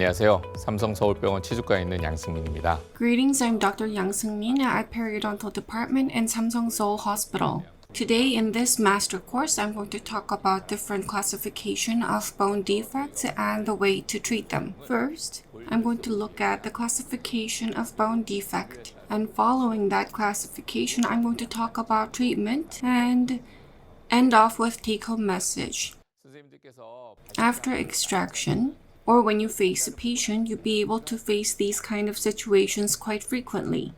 안녕하세요. 삼성 서울병원 치주과에 있는 양승민입니다. Greetings, I'm Dr. Yang Seung-min at Periodontal Department in Samsung Seoul Hospital. Today in this master course, I'm going to talk about different classification of bone defects and the way to treat them. First, I'm going to look at the classification of bone defect. And following that classification, I'm going to talk about treatment and end off with take-home message. After extraction, or when you face a patient, you'll be able to face these kind of situations quite frequently.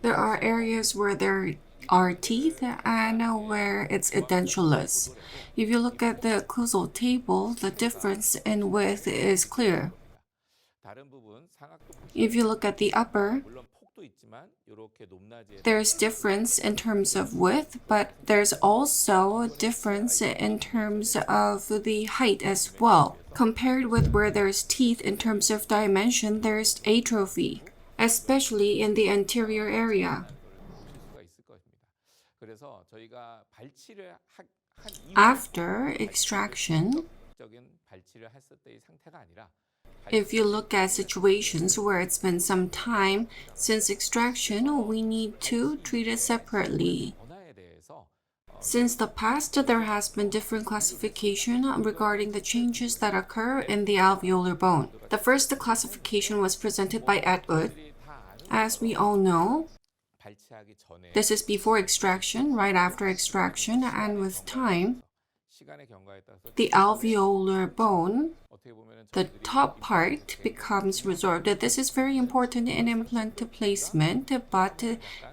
There are areas where there are teeth and where it's edentulous. If you look at the occlusal table, the difference in width is clear. If you look at the upper, there's difference in terms of width, but there's also a difference in terms of the height as well. Compared with where there's teeth in terms of dimension, there's atrophy, especially in the anterior area. After extraction, if you look at situations where it's been some time since extraction, we need to treat it separately. Since the past, there has been different classification regarding the changes that occur in the alveolar bone. The first classification was presented by Atwood. As we all know, this is before extraction, right after extraction, and with time, the alveolar bone, the top part becomes resorbed. This is very important in implant placement, but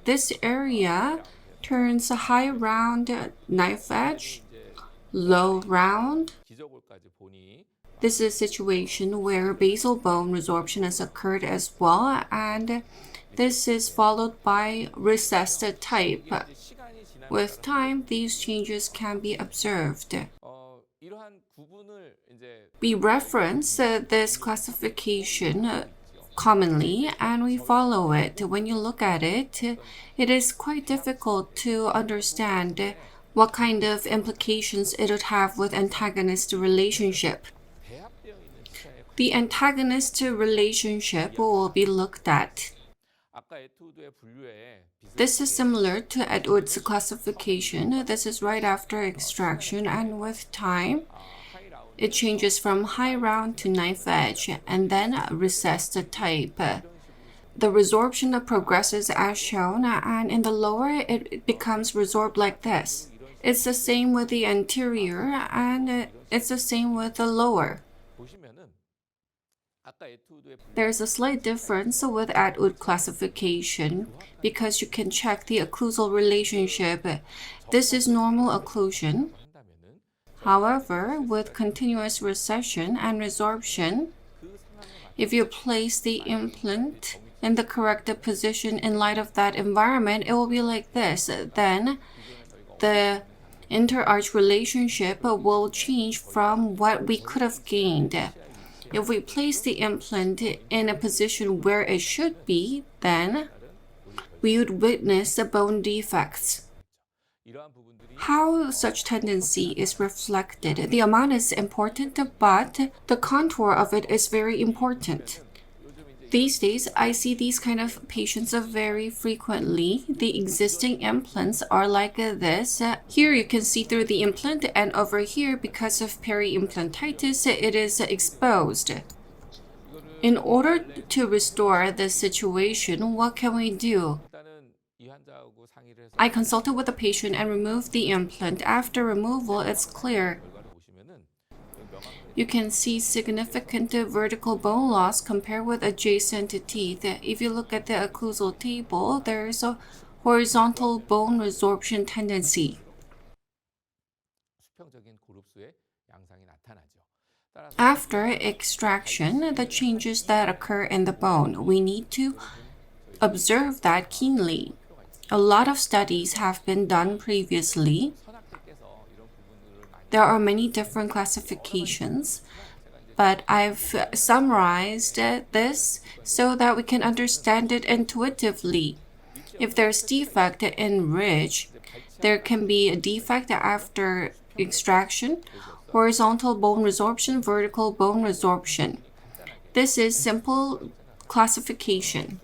this area turns high round knife edge, low round. This is a situation where basal bone resorption has occurred as well, and this is followed by recessed type. With time, these changes can be observed. We reference this classification commonly and we follow it. When you look at it, it is quite difficult to understand what kind of implications it would have with antagonist relationship. The antagonist relationship will be looked at. This is similar to Atwood's classification. This is right after extraction, and with time, it changes from high round to knife edge and then recessed type. The resorption progresses as shown, and in the lower, it becomes resorbed like this. It's the same with the anterior, and it's the same with the lower. There's a slight difference with Atwood classification because you can check the occlusal relationship. This is normal occlusion. However, with continuous recession and resorption, if you place the implant in the correct position in light of that environment, it will be like this. Then the interarch relationship will change from what we could have gained. If we place the implant in a position where it should be, then we would witness the bone defects. How such tendency is reflected, the amount is important, but the contour of it is very important. These days, I see these kind of patients very frequently. The existing implants are like this. Here you can see through the implant, and over here, because of peri-implantitis, it is exposed. In order to restore this situation, what can we do? I consulted with the patient and removed the implant. After removal, it's clear. You can see significant vertical bone loss compared with adjacent teeth. If you look at the occlusal table, there's a horizontal bone resorption tendency. After extraction, the changes that occur in the bone, we need to observe that keenly. A lot of studies have been done previously. There are many different classifications, but I've summarized this so that we can understand it intuitively. If there's defect in ridge, there can be a defect after extraction, horizontal bone resorption, vertical bone resorption. This is simple classification.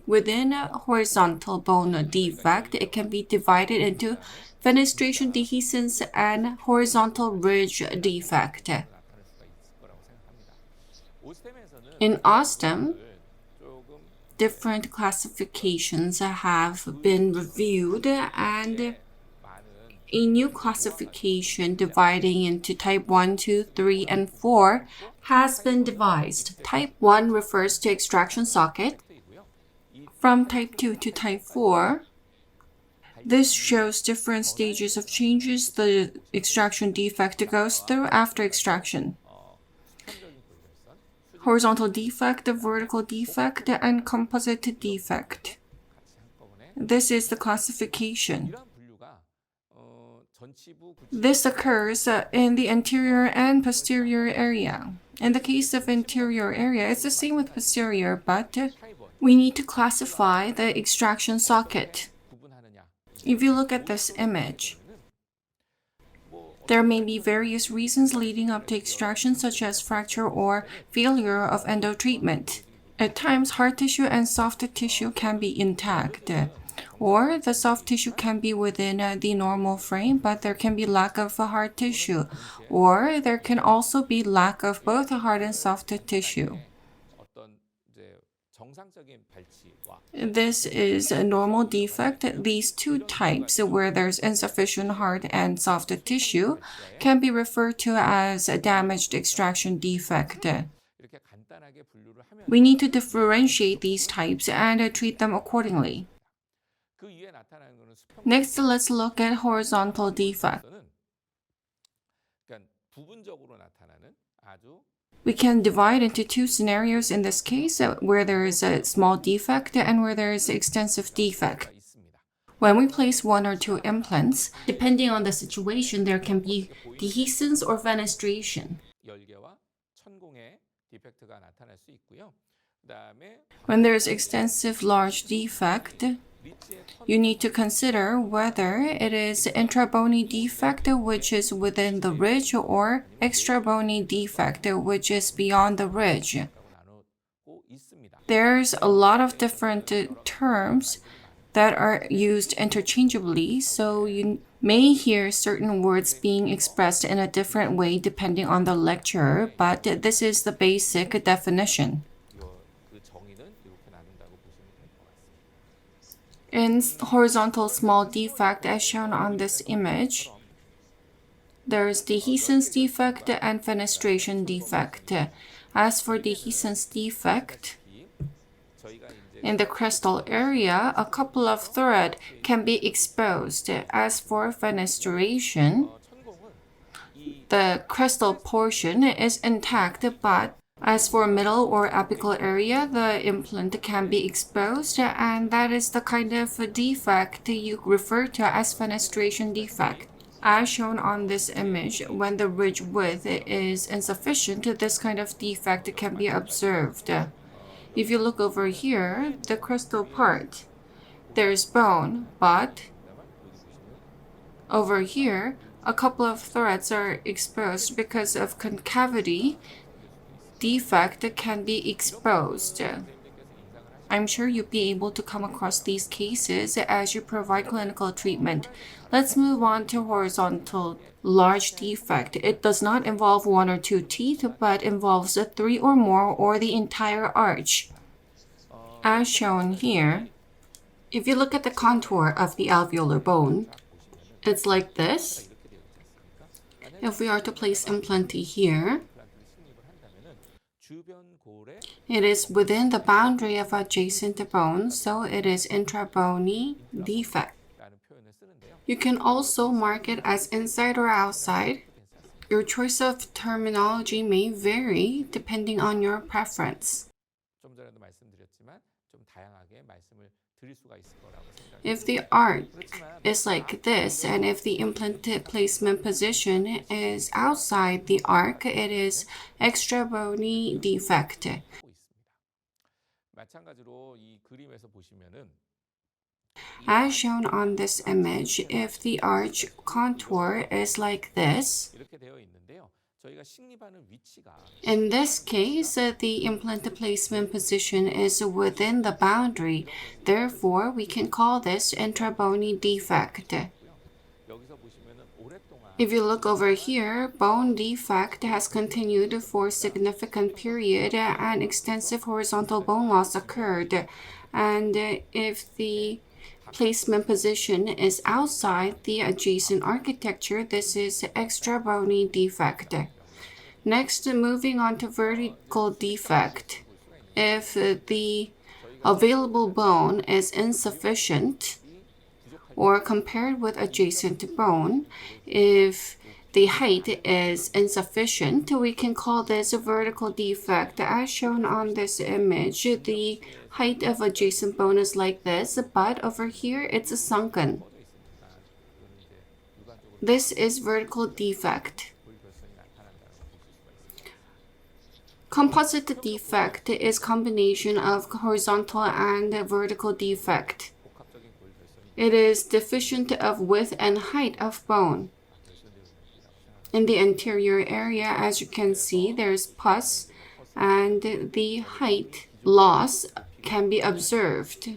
Within a horizontal bone defect, it can be divided into fenestration dehiscence and horizontal ridge defect. In Osstem, different classifications have been reviewed, and a new classification dividing into type 1, 2, 3, and 4 has been devised. Type 1 refers to extraction socket. From type 2 to type 4, this shows different stages of changes the extraction defect goes through after extraction. Horizontal defect, vertical defect, and composite defect. This is the classification. This occurs in the anterior and posterior area. In the case of anterior area, it's the same with posterior, but we need to classify the extraction socket. If you look at this image, there may be various reasons leading up to extraction, such as fracture or failure of endotreatment. At times, hard tissue and soft tissue can be intact, or the soft tissue can be within the normal frame, but there can be lack of hard tissue, or there can also be lack of both hard and soft tissue. This is a normal defect. These two types, where there's insufficient hard and soft tissue, can be referred to as a damaged extraction defect. We need to differentiate these types and treat them accordingly. Next, let's look at horizontal defect. We can divide into two scenarios in this case, where there is a small defect and where there is extensive defect. When we place one or two implants, depending on the situation, there can be dehiscence or fenestration. When there is extensive large defect, you need to consider whether it is intra-bony defect, which is within the ridge, or extra-bony defect, which is beyond the ridge. There's a lot of different terms that are used interchangeably, so you may hear certain words being expressed in a different way depending on the lecturer, but this is the basic definition. In horizontal small defect, as shown on this image, there is dehiscence defect and fenestration defect. As for dehiscence defect, in the crestal area, a couple of threads can be exposed. As for fenestration, the crestal portion is intact, but as for middle or apical area, the implant can be exposed, and that is the kind of defect you refer to as fenestration defect. As shown on this image, when the ridge width is insufficient, this kind of defect can be observed. If you look over here, the crestal part, there's bone, but over here, a couple of threads are exposed because of concavity. Defect can be exposed. I'm sure you'll be able to come across these cases as you provide clinical treatment. Let's move on to horizontal large defect. It does not involve one or two teeth, but involves 3 or more or the entire arch. As shown here, if you look at the contour of the alveolar bone, it's like this. If we are to place implant here, it is within the boundary of adjacent bone, so it is intra-bony defect. You can also mark it as inside or outside. Your choice of terminology may vary depending on your preference. If the arc is like this, and if the implant placement position is outside the arc, it is extra-bony defect. As shown on this image, if the arch contour is like this, in this case, the implant placement position is within the boundary. Therefore, we can call this intrabony defect. If you look over here, bone defect has continued for a significant period and extensive horizontal bone loss occurred. And if the placement position is outside the adjacent architecture, this is extra bony defect. Next, moving on to vertical defect. If the available bone is insufficient, or compared with adjacent bone, if the height is insufficient, we can call this a vertical defect. As shown on this image, the height of adjacent bone is like this, but over here it's sunken. This is vertical defect. Composite defect is combination of horizontal and vertical defect. It is deficient of width and height of bone. In the anterior area, as you can see, there's pus and the height loss can be observed.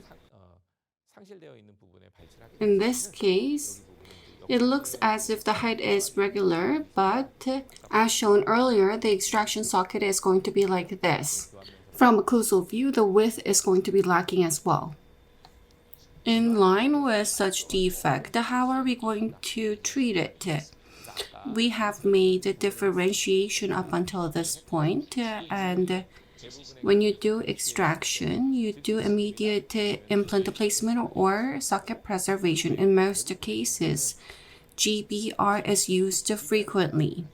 In this case, it looks as if the height is regular, but as shown earlier, the extraction socket is going to be like this. From occlusal view, the width is going to be lacking as well. In line with such defect, how are we going to treat it? We have made a differentiation up until this point, and when you do extraction, you do immediate implant placement or socket preservation. In most cases, GBR is used frequently.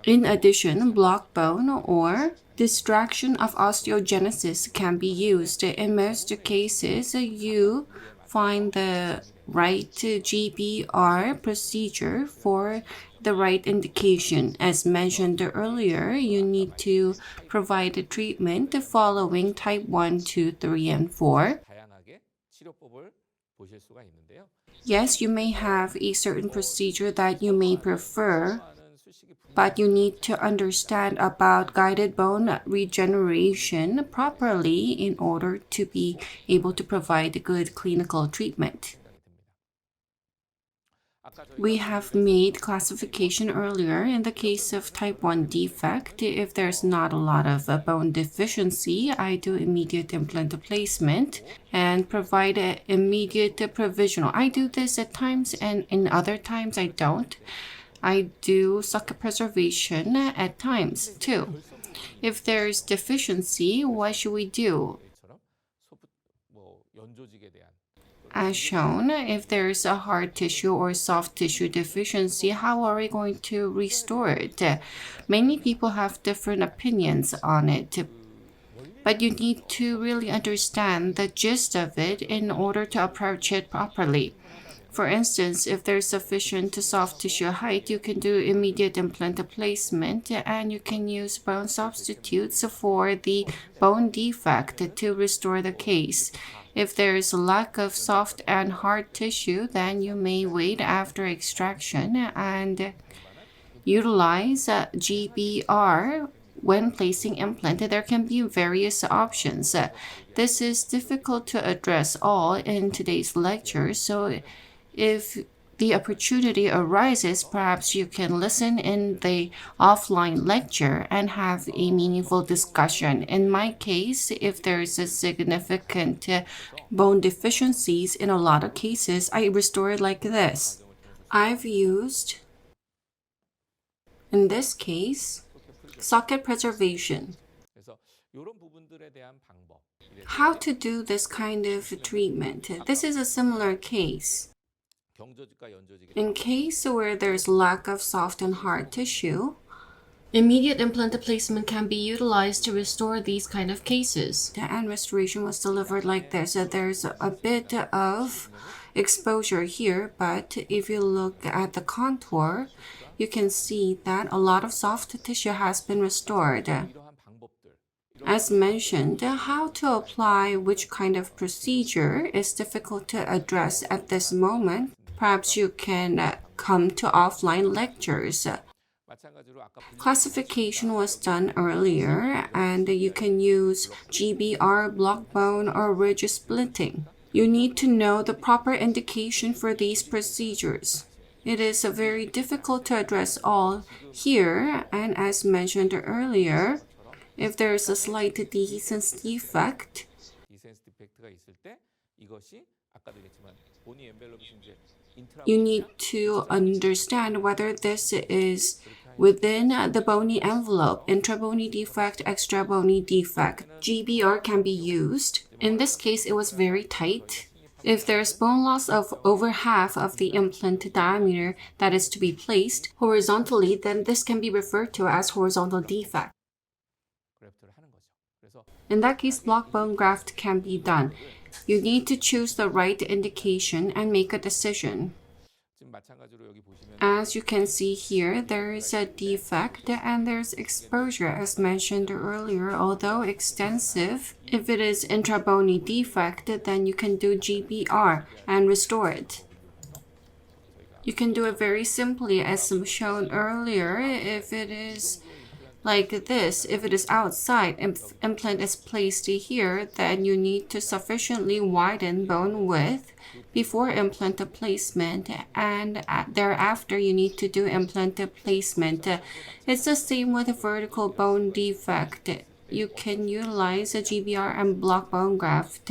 In addition, block bone or distraction of osteogenesis can be used. In most cases, you find the right GBR procedure for the right indication. As mentioned earlier, you need to provide a treatment following type 1, 2, 3, and 4. Yes, you may have a certain procedure that you may prefer, but you need to understand about guided bone regeneration properly in order to be able to provide good clinical treatment. We have made classification earlier. In the case of type 1 defect, if there's not a lot of bone deficiency, I do immediate implant placement and provide immediate provisional. I do this at times, and in other times I don't. I do socket preservation at times too. If there's deficiency, what should we do? As shown, if there's a hard tissue or soft tissue deficiency, how are we going to restore it? Many people have different opinions on it, but you need to really understand the gist of it in order to approach it properly. For instance, if there's sufficient soft tissue height, you can do immediate implant placement and you can use bone substitutes for the bone defect to restore the case. If there is a lack of soft and hard tissue, then you may wait after extraction and utilize GBR when placing implant. There can be various options. This is difficult to address all in today's lecture, so if the opportunity arises, perhaps you can listen in the offline lecture and have a meaningful discussion. In my case, if there is a significant bone deficiencies, in a lot of cases, I restore it like this. I've used, in this case, socket preservation. How to do this kind of treatment? This is a similar case. In case where there's lack of soft and hard tissue, immediate implant placement can be utilized to restore these kind of cases. And restoration was delivered like this. There's a bit of exposure here, but if you look at the contour, you can see that a lot of soft tissue has been restored. As mentioned, how to apply which kind of procedure is difficult to address at this moment. Perhaps you can come to offline lectures. Classification was done earlier, and you can use GBR, block bone, or ridge splitting. You need to know the proper indication for these procedures. It is very difficult to address all here, and as mentioned earlier, if there is a slight dehiscence defect, you need to understand whether this is within the bony envelope, intrabony defect, extrabony defect. GBR can be used. In this case, it was very tight. If there's bone loss of over half of the implant diameter that is to be placed horizontally, then this can be referred to as horizontal defect. In that case, block bone graft can be done. You need to choose the right indication and make a decision. As you can see here, there is a defect and there's exposure as mentioned earlier, although extensive. If it is intrabony defect, then you can do GBR and restore it. You can do it very simply as shown earlier. If it is like this, if it is outside, implant is placed here, then you need to sufficiently widen bone width before implant placement, and thereafter you need to do implant placement. It's the same with a vertical bone defect. You can utilize a GBR and block bone graft.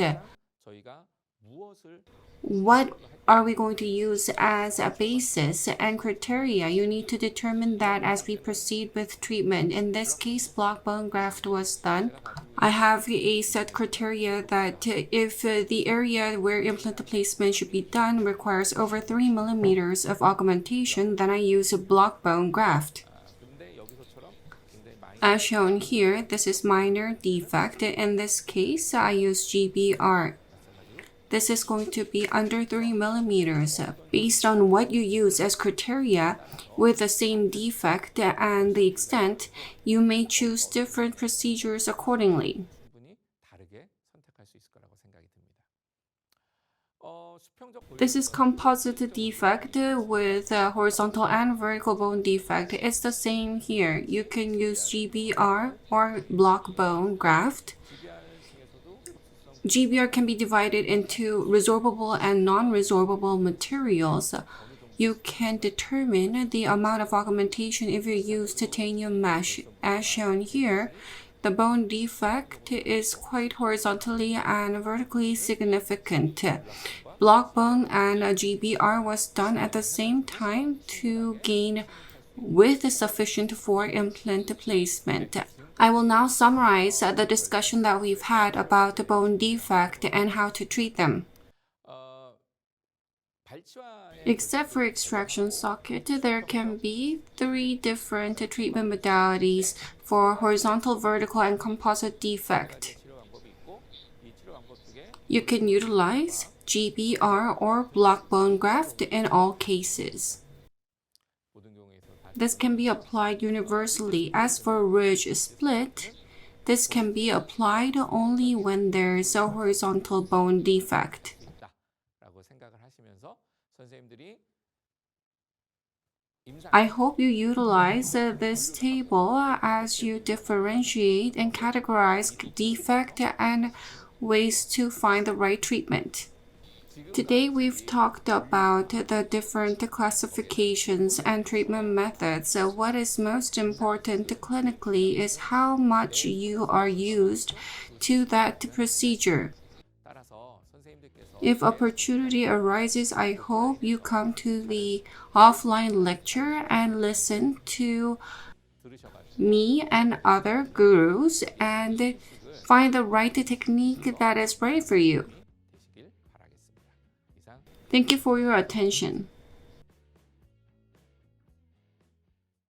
What are we going to use as a basis and criteria? You need to determine that as we proceed with treatment. In this case, block bone graft was done. I have a set criteria that if the area where implant placement should be done requires over 3 millimeters of augmentation, then I use a block bone graft. As shown here, this is minor defect. In this case, I use GBR. This is going to be under 3 millimeters. Based on what you use as criteria with the same defect and the extent, you may choose different procedures accordingly. This is composite defect with horizontal and vertical bone defect. It's the same here. You can use GBR or block bone graft. GBR can be divided into resorbable and non-resorbable materials. You can determine the amount of augmentation if you use titanium mesh. As shown here, the bone defect is quite horizontally and vertically significant. Block bone and GBR was done at the same time to gain width sufficient for implant placement. I will now summarize the discussion that we've had about the bone defect and how to treat them. Except for extraction socket, there can be 3 different treatment modalities for horizontal, vertical, and composite defect. You can utilize GBR or block bone graft in all cases. This can be applied universally. As for ridge split, this can be applied only when there is a horizontal bone defect. I hope you utilize this table as you differentiate and categorize defect and ways to find the right treatment. Today we've talked about the different classifications and treatment methods. So what is most important clinically is how much you are used to that procedure. If opportunity arises, I hope you come to the offline lecture and listen to me and other gurus and find the right technique that is right for you. Thank you for your attention.